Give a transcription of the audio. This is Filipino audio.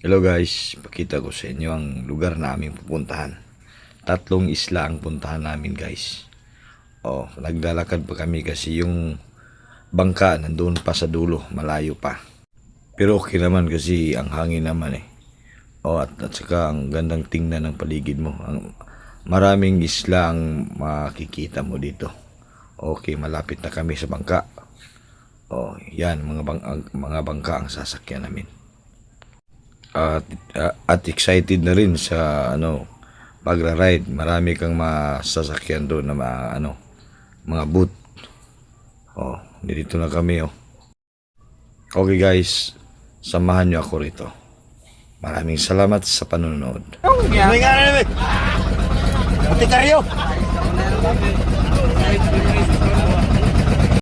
Hello guys, pakita ko sa inyo ang lugar na aming pupuntahan. 3 isla ang puntahan namin guys. Naglalakad pa kami kasi yung bangka nandoon pa sa dulo, malayo pa. Pero okay naman kasi ang hangin naman eh. At saka ang gandang tingnan ng paligid mo. Maraming isla ang makikita mo dito. Okay, malapit na kami sa bangka. Yan, mga bangka ang sasakyan namin. At excited na rin sa pagra-ride. Marami kang masasakyan doon na mga boot. Dito na kami. Okay guys, samahan nyo ako rito. Maraming salamat sa panonood. May nga na namin. Pati karyo.